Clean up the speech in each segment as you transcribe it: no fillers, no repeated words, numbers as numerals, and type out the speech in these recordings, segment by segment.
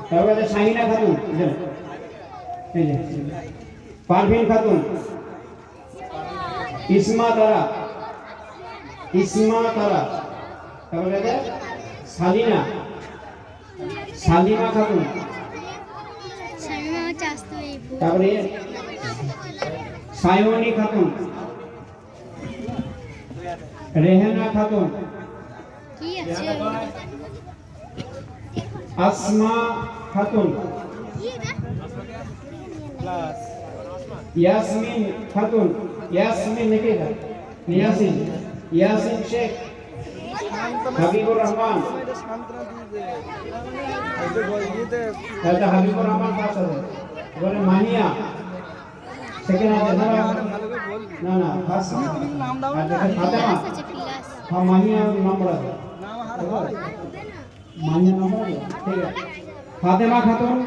তারপরে শাহিনা খাতুন, এই যে পারভিন খাতুন, ইসমা তারা, তারপরে সালিনা, সালিমা খাতুন, তারপরে সায়নী খাতুন, রেহানা খাতুন, আসমা খাতুন, ইয়াসমিন খাতুন, ইয়াসমিন নাকি ইয়াসিন শেখ, হাবিবুর রহমান, হাবিবুর রহমান পাস আছে, বলে মাহিয়া সেকেন্ড আছে না ফার্স্ট ফাতেমা, হ্যাঁ মাহিয়া নম্বর আছে, মাহিয়া নম্বর আছে, ঠিক আছে। ফাতেমা খাতুন,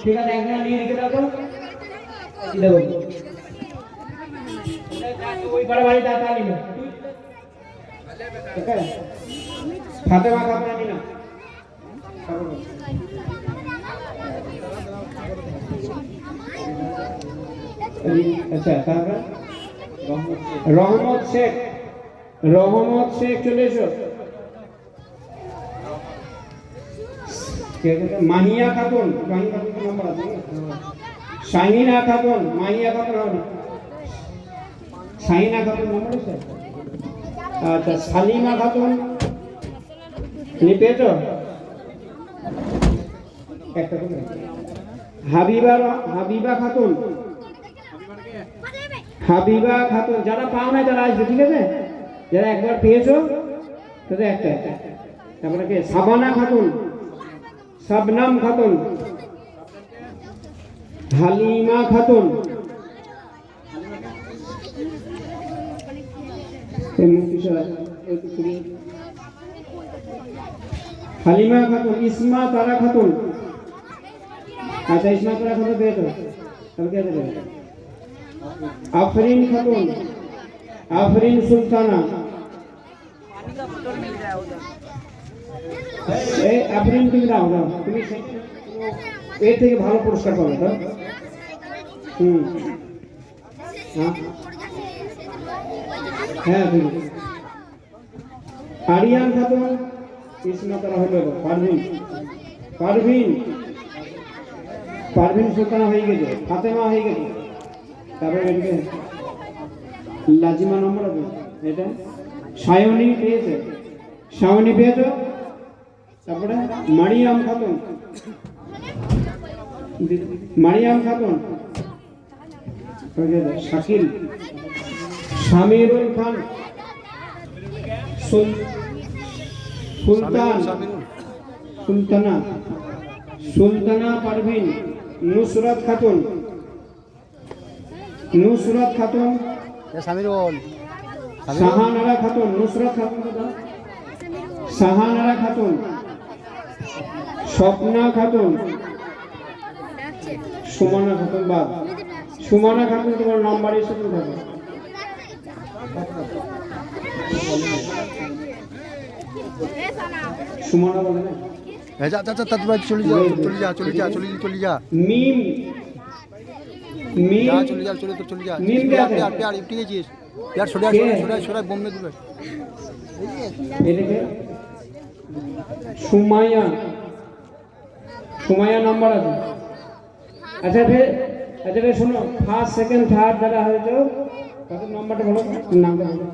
ঠিক আছে, একজন নিয়ে রেখে দাও তো, ওই বড় বাড়ি দাঁড়া নিবে, ঠিক আছে। ফাতেমা খাতুন আনি না, আচ্ছা। তারপর রহমত শেখ চলে এসো। মাহিয়া খাতুন, নাম্বার আছে, শাহিনা খাতুন, মাহিয়া খাতুন হবে না, শাহিনা খাতুন নাম্বার আছে। আচ্ছা সালিমা খাতুন পেয়েছ একটা, হাবিবা খাতুন, যারা পাও না যারা আসবে, ঠিক আছে, যারা একবার পেয়েছো তাদের একটা। তারপরে কে সাবানা খাতুন, শবনম খাতুন, হালিমা খাতুন, ইসমা তারা খাতুন। আচ্ছা ইসমা তারা খাতুন পেয়েছো, তাহলে কে দেবে? আফরিন খাতুন, আফরিন সুলতানা, আফরিন তুমি দাও, তুমি এর থেকে ভালো পুরস্কার পাবে তো। হ্যাঁ আরিয়ান খাতুন, ইসমা তারা হলো পারভিন সুলতানা হয়ে গেছে, ফাতেমা হয়ে গেছে। তারপরে লাজিমা নম্বর আছে, এটা সায়নী পেয়েছে, তারপরে মারিয়াম খাতুন, শাকিল, সামিরুল খান, সুলতানা পারভিন, নুসরাত খাতুন, শাহানারা খাতুন, স্বপ্না খাতুন, সুমনা খাতুন, সুমনা খাতুন তোমার নাম্বার এসে থাকে। সুমনা বলে না, চলে যা মিম চলে যা প্যার ইপটি গেছিস, প্যার সরাই বোম্বে দিবে। এদিকে সুমাইয়া নাম্বার আছে। আচ্ছা ফের শোনো, ফার্স্ট সেকেন্ড থার্ড যারা হয়েছে তাদের নাম্বারটা বলো, নামটা বলো।